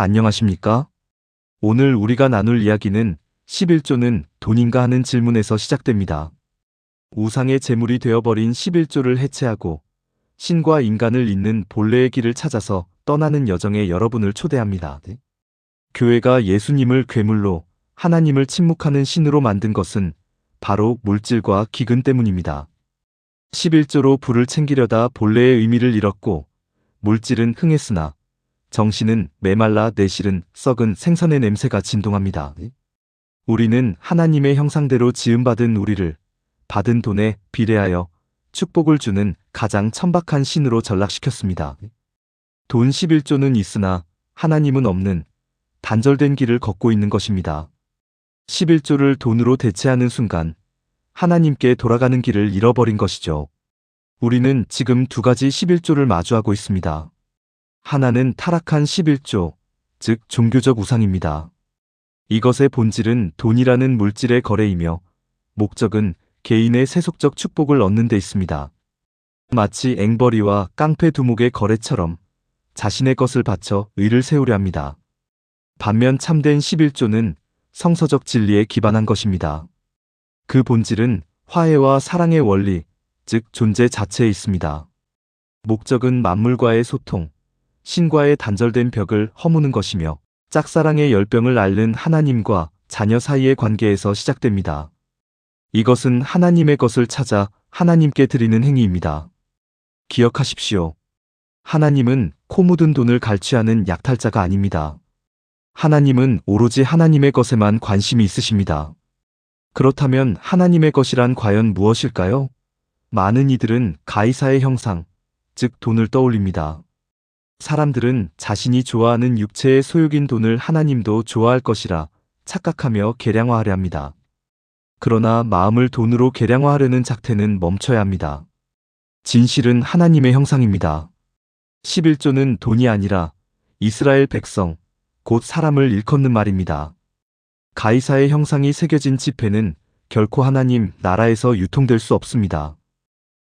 안녕하십니까? 오늘 우리가 나눌 이야기는 11조는 돈인가 하는 질문에서 시작됩니다. 우상의 제물이 되어버린 11조를 해체하고 신과 인간을 잇는 본래의 길을 찾아서 떠나는 여정에 여러분을 초대합니다. 교회가 예수님을 괴물로 하나님을 침묵하는 신으로 만든 것은 바로 물질과 기근 때문입니다. 11조로 불을 챙기려다 본래의 의미를 잃었고 물질은 흥했으나 정신은 메말라 내실은 썩은 생선의 냄새가 진동합니다. 우리는 하나님의 형상대로 지음받은 우리를 받은 돈에 비례하여 축복을 주는 가장 천박한 신으로 전락시켰습니다. 돈 11조는 있으나 하나님은 없는 단절된 길을 걷고 있는 것입니다. 11조를 돈으로 대체하는 순간 하나님께 돌아가는 길을 잃어버린 것이죠. 우리는 지금 두 가지 11조를 마주하고 있습니다. 하나는 타락한 11조, 즉 종교적 우상입니다. 이것의 본질은 돈이라는 물질의 거래이며 목적은 개인의 세속적 축복을 얻는 데 있습니다. 마치 앵벌이와 깡패 두목의 거래처럼 자신의 것을 바쳐 의를 세우려 합니다. 반면 참된 11조는 성서적 진리에 기반한 것입니다. 그 본질은 화해와 사랑의 원리, 즉 존재 자체에 있습니다. 목적은 만물과의 소통, 신과의 단절된 벽을 허무는 것이며 짝사랑의 열병을 앓는 하나님과 자녀 사이의 관계에서 시작됩니다. 이것은 하나님의 것을 찾아 하나님께 드리는 행위입니다. 기억하십시오. 하나님은 코 묻은 돈을 갈취하는 약탈자가 아닙니다. 하나님은 오로지 하나님의 것에만 관심이 있으십니다. 그렇다면 하나님의 것이란 과연 무엇일까요? 많은 이들은 가이사의 형상, 즉 돈을 떠올립니다. 사람들은 자신이 좋아하는 육체의 소욕인 돈을 하나님도 좋아할 것이라 착각하며 계량화하려 합니다. 그러나 마음을 돈으로 계량화하려는 작태는 멈춰야 합니다. 진실은 하나님의 형상입니다. 11조는 돈이 아니라 이스라엘 백성, 곧 사람을 일컫는 말입니다. 가이사의 형상이 새겨진 지폐는 결코 하나님 나라에서 유통될 수 없습니다.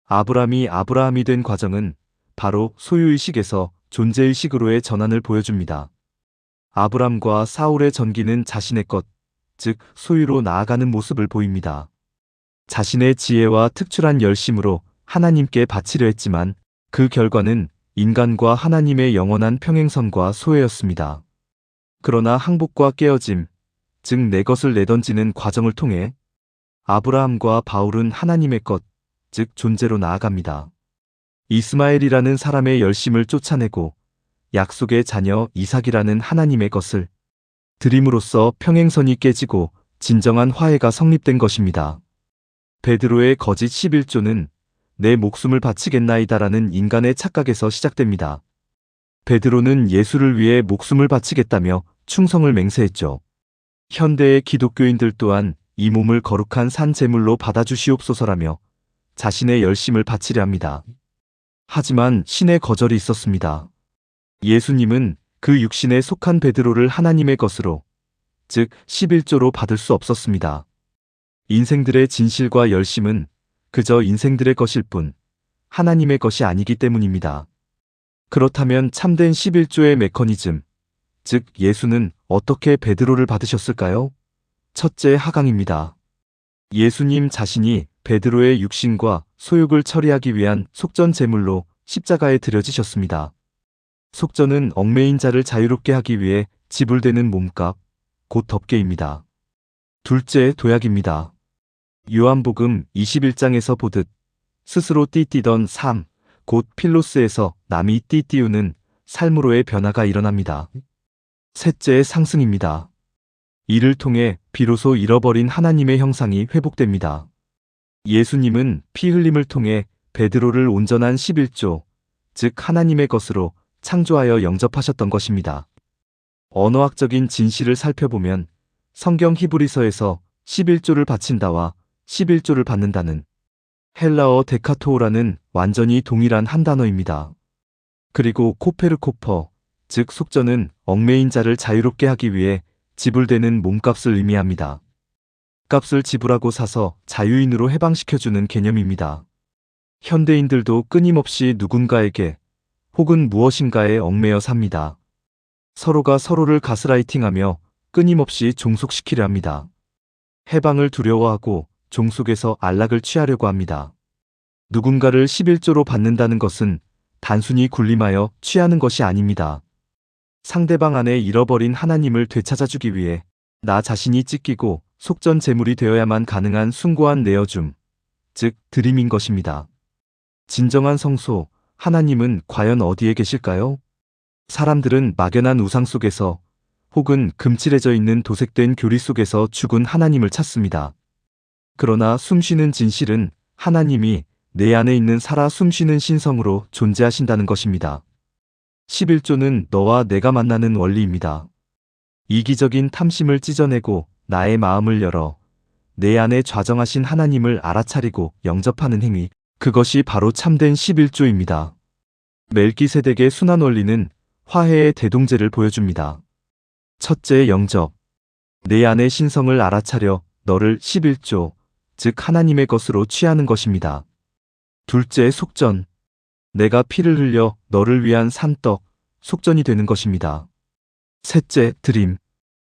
아브람이 아브라함이 된 과정은 바로 소유의식에서 존재의식으로의 전환을 보여줍니다. 아브람과 사울의 전기는 자신의 것, 즉 소유로 나아가는 모습을 보입니다. 자신의 지혜와 특출한 열심으로 하나님께 바치려 했지만 그 결과는 인간과 하나님의 영원한 평행선과 소외였습니다. 그러나 항복과 깨어짐, 즉 내 것을 내던지는 과정을 통해 아브라함과 바울은 하나님의 것, 즉 존재로 나아갑니다. 이스마엘이라는 사람의 열심을 쫓아내고 약속의 자녀 이삭이라는 하나님의 것을 드림으로써 평행선이 깨지고 진정한 화해가 성립된 것입니다. 베드로의 거짓 11조는 내 목숨을 바치겠나이다라는 인간의 착각에서 시작됩니다. 베드로는 예수를 위해 목숨을 바치겠다며 충성을 맹세했죠. 현대의 기독교인들 또한 이 몸을 거룩한 산 제물로 받아주시옵소서라며 자신의 열심을 바치려 합니다. 하지만 신의 거절이 있었습니다. 예수님은 그 육신에 속한 베드로를 하나님의 것으로, 즉 11조로 받을 수 없었습니다. 인생들의 진실과 열심은 그저 인생들의 것일 뿐 하나님의 것이 아니기 때문입니다. 그렇다면 참된 11조의 메커니즘, 즉 예수는 어떻게 베드로를 받으셨을까요? 첫째, 하강입니다. 예수님 자신이 베드로의 육신과 소욕을 처리하기 위한 속전 제물로 십자가에 드려지셨습니다. 속전은 얽매인 자를 자유롭게 하기 위해 지불되는 몸값, 곧 덮개입니다. 둘째, 도약입니다. 요한복음 21장에서 보듯 스스로 띠띠던 삶, 곧 필로스에서 남이 띠띠우는 삶으로의 변화가 일어납니다. 셋째, 상승입니다. 이를 통해 비로소 잃어버린 하나님의 형상이 회복됩니다. 예수님은 피 흘림을 통해 베드로를 온전한 11조, 즉 하나님의 것으로 창조하여 영접하셨던 것입니다. 언어학적인 진실을 살펴보면 성경 히브리서에서 11조를 바친다와 11조를 받는다는 헬라어 데카토오라는 완전히 동일한 한 단어입니다. 그리고 코페르코퍼, 즉 속전은 얽매인 자를 자유롭게 하기 위해 지불되는 몸값을 의미합니다. 값을 지불하고 사서 자유인으로 해방시켜주는 개념입니다. 현대인들도 끊임없이 누군가에게 혹은 무엇인가에 얽매여 삽니다. 서로가 서로를 가스라이팅하며 끊임없이 종속시키려 합니다. 해방을 두려워하고 종속에서 안락을 취하려고 합니다. 누군가를 11조로 받는다는 것은 단순히 군림하여 취하는 것이 아닙니다. 상대방 안에 잃어버린 하나님을 되찾아주기 위해 나 자신이 찢기고 속전 제물이 되어야만 가능한 숭고한 내어줌, 즉 드림인 것입니다. 진정한 성소, 하나님은 과연 어디에 계실까요? 사람들은 막연한 우상 속에서 혹은 금칠해져 있는 도색된 교리 속에서 죽은 하나님을 찾습니다. 그러나 숨쉬는 진실은 하나님이 내 안에 있는 살아 숨쉬는 신성으로 존재하신다는 것입니다. 11조는 너와 내가 만나는 원리입니다. 이기적인 탐심을 찢어내고 나의 마음을 열어 내 안에 좌정하신 하나님을 알아차리고 영접하는 행위, 그것이 바로 참된 11조입니다. 멜기세덱의 순환 원리는 화해의 대동제를 보여줍니다. 첫째, 영접. 내 안의 신성을 알아차려 너를 11조, 즉 하나님의 것으로 취하는 것입니다. 둘째, 속전. 내가 피를 흘려 너를 위한 산떡, 속전이 되는 것입니다. 셋째, 드림.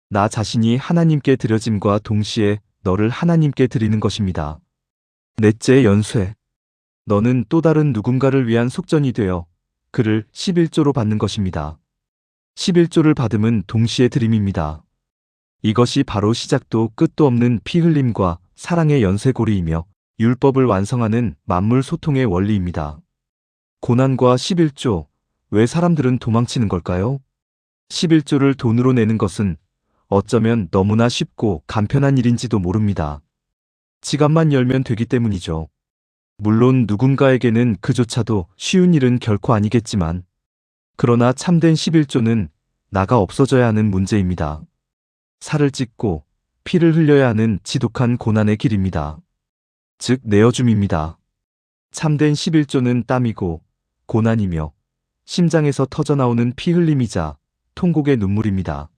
나 자신이 하나님께 드려짐과 동시에 너를 하나님께 드리는 것입니다. 넷째, 연쇄. 너는 또 다른 누군가를 위한 속전이 되어 그를 11조로 받는 것입니다. 11조를 받음은 동시에 드림입니다. 이것이 바로 시작도 끝도 없는 피 흘림과 사랑의 연쇄고리이며 율법을 완성하는 만물 소통의 원리입니다. 고난과 11조, 왜 사람들은 도망치는 걸까요? 11조를 돈으로 내는 것은 어쩌면 너무나 쉽고 간편한 일인지도 모릅니다. 지갑만 열면 되기 때문이죠. 물론 누군가에게는 그조차도 쉬운 일은 결코 아니겠지만, 그러나 참된 11조는 나가 없어져야 하는 문제입니다. 살을 찢고 피를 흘려야 하는 지독한 고난의 길입니다. 즉 내어줌입니다. 참된 11조는 땀이고 고난이며 심장에서 터져나오는 피 흘림이자 통곡의 눈물입니다.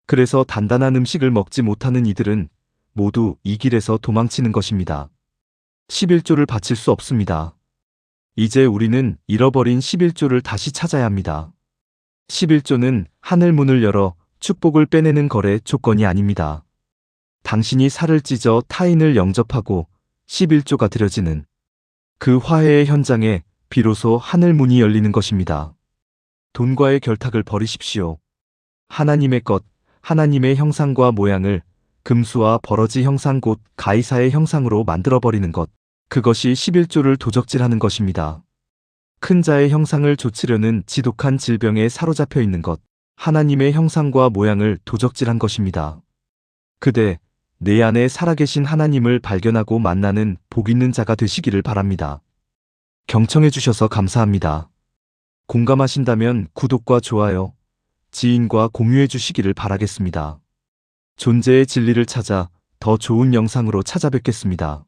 그래서 단단한 음식을 먹지 못하는 이들은 모두 이 길에서 도망치는 것입니다. 11조를 바칠 수 없습니다. 이제 우리는 잃어버린 11조를 다시 찾아야 합니다. 11조는 하늘 문을 열어 축복을 빼내는 거래 조건이 아닙니다. 당신이 살을 찢어 타인을 영접하고 11조가 드려지는 그 화해의 현장에 비로소 하늘 문이 열리는 것입니다. 돈과의 결탁을 버리십시오. 하나님의 것, 하나님의 형상과 모양을 금수와 버러지 형상 곧 가이사의 형상으로 만들어버리는 것, 그것이 11조를 도적질하는 것입니다. 큰 자의 형상을 좇으려는 지독한 질병에 사로잡혀 있는 것, 하나님의 형상과 모양을 도적질한 것입니다. 그대, 내 안에 살아계신 하나님을 발견하고 만나는 복 있는 자가 되시기를 바랍니다. 경청해 주셔서 감사합니다. 공감하신다면 구독과 좋아요, 지인과 공유해 주시기를 바라겠습니다. 존재의 진리를 찾아 더 좋은 영상으로 찾아뵙겠습니다.